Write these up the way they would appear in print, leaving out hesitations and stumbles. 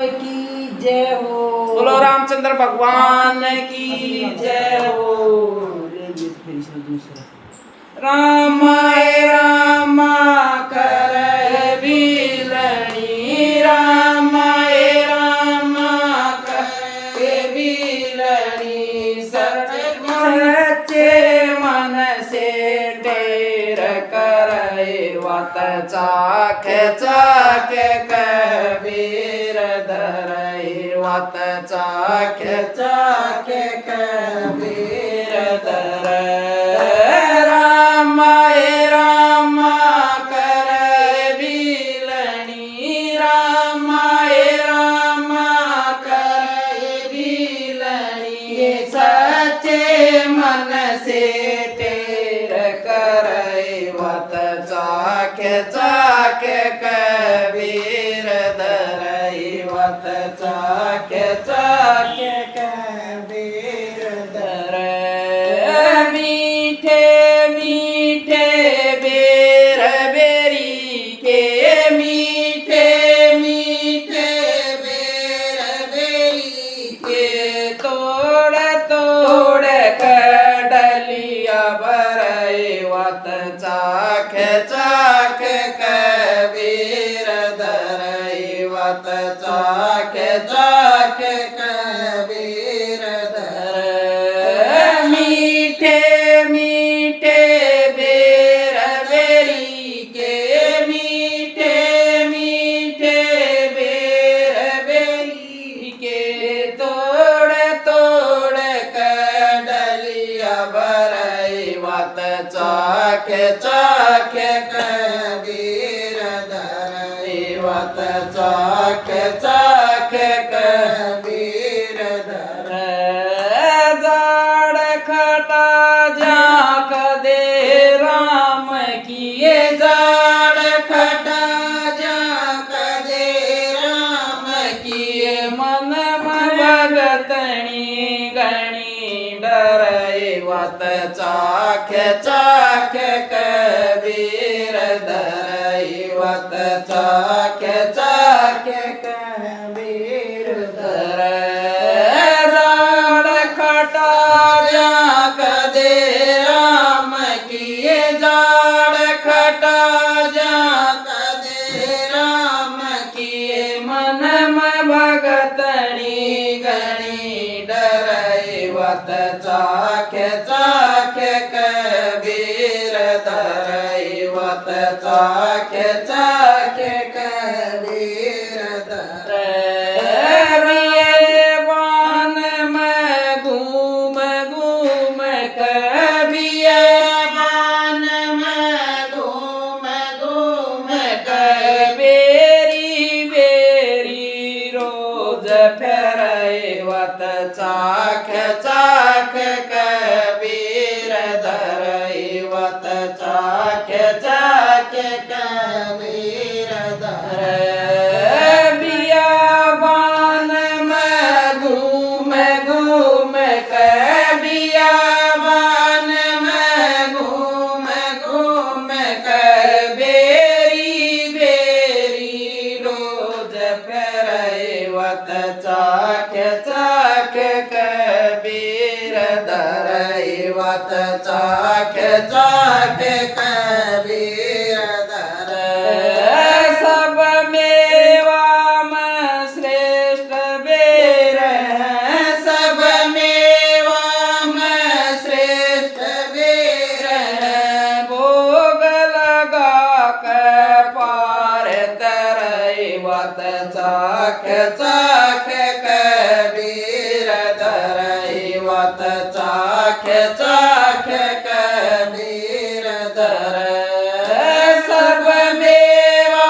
की जय हो। बोलो रामचंद्र भगवान की जय हो। रामाय रामा कर बिलणी, रामाय रामा कर बिलणी, सच्चे मन से टेर करे वात चाख चाख कबीर धरे, वात चाख चाख कबीर धरे। रामाय रामा कर बिलणी, रामाय रामा कर बिलणी, सच्चे मन से टेर करे वात चाख चाख कबीर धरे, वात चाख चाख कबीर धरे। मीठे मीठे बेर बेरी के, मीठे मीठे बेर बेरी के, तोड़ तोड़ कडलिया भरे वात चाख चाख कबीर धरे, वात चाख चाख कबीर धरे। मीठे मीठे बेर बेरी के, मीठे मीठे बेर बेरी के, तोड़ तोड़ कडलिया भरे वात चाख चाख कबीर धरे, वात चाख चाख कबीर धरे। जाड़ खटा जाक दे राम किए, जाड़ खटा जाक दे राम किए, मन भगतनी गणी डरे वात चाख चाख कबीर धरे, वात चाख चाख कबीर धरे। जाड़ खटा जाक दे राम किए, जाड़ खटा जाक दे राम किए, मन भगतनी गणी डरे वात चाख चाख कबीर धरे, वात चाख चाख कबीर धरे। रिये बान में घूम घूम कबिया, बान में घूम घूम बेरी बेरी रोज फेरे वात चाख चाख कबीर धरे, वात चाख चाख कबीर धरे। बिया बान में घूम घूम कबिया, बान में घूम घूम बेरी बेरी रोज फेरे वात चाख चाख कबीर धरे, वात चाख चाख कबीर धरे। सब मेवा में श्रेष्ठ बेर है, सब मेवा में श्रेष्ठ बेर है, भोग लगा के पार तरे वात चाख चाख कबीर धरे, वात चाख चाख कबीर धरे। सब मेवा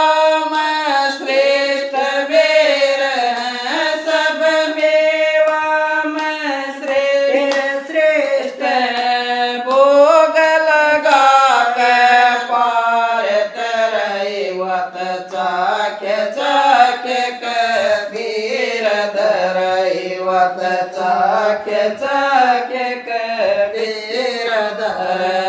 में श्रेष्ठ बेर है, सब मेवा में श्रेष्ठ है, भोग लगा के पार तरे वात चाख चाख कबीर धरे, वात चाख चाख कबीर धरे।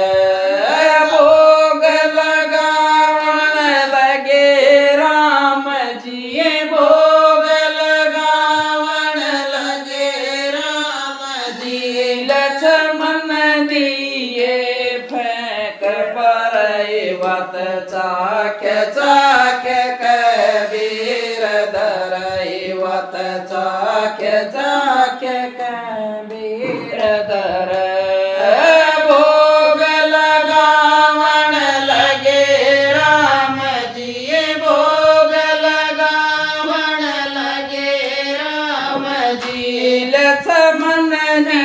भोग लगावन लगे राम जी, भोग वत चाख्य चाख्य कबीर दर भोग लगावण लगे राम जी भोग लगावण लगे राम जी लक्ष्मण ने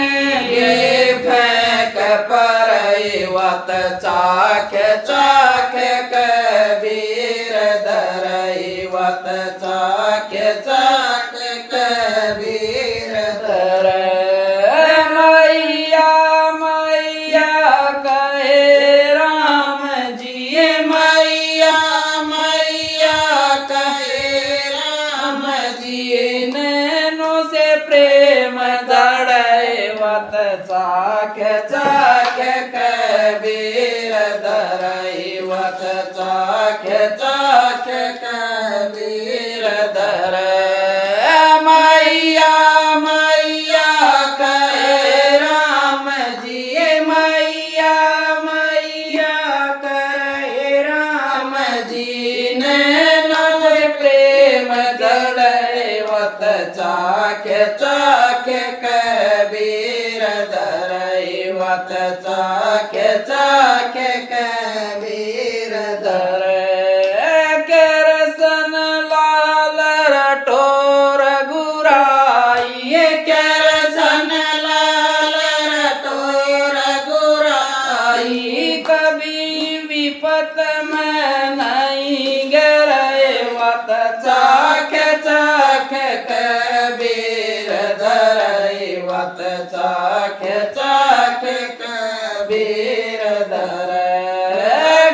ये फेंक पर वत चाख्य चाख्य कबीर दर वत चाख्य चाख्य कबीर दर मैया मैया कहे राम जी मैया मैया कहे राम जी नैनों से प्रेम दड़े वत चाख्य चाख्य कबीर दर वत चाख्य चाख्य कबीर दर मैया मैया कहे राम जी मैया मैया कहे राम जी नैनों से प्रेम दड़े वत चाख्य चाख्य कबीर दर वत चाख्य चाख्य कबीर दर करसन लाल रटोर गुराई करसन लाल रटोर गुराई कभी विपत में नहीं गिरे वत चाख्य चाख्य कबीर दर वत चाख्य चाख्य कबीर दर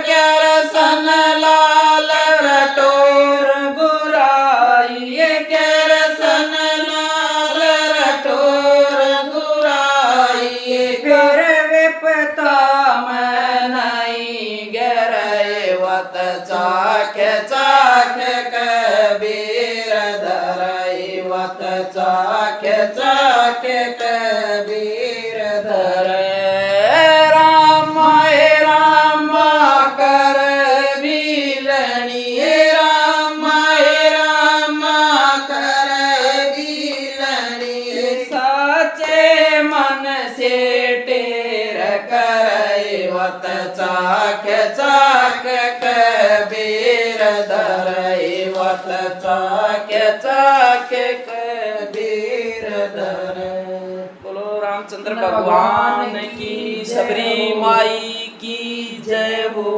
करसन लाल रटोर गुराई करसन लाल रटोर गुराई कर विपता में नहीं गिरे वत चाख्य चाख्य कबीर दर वत चाख्य चाख्य कबीर दर राम कर बिलनी राम कर बिलनी साचे मन से टेर कर वत चाख्य चाख्य कबीर दर वत चाख्य चाख्य कबीर दर। बोलो रामचंद्र भगवान की, सबरी माई की जय हो।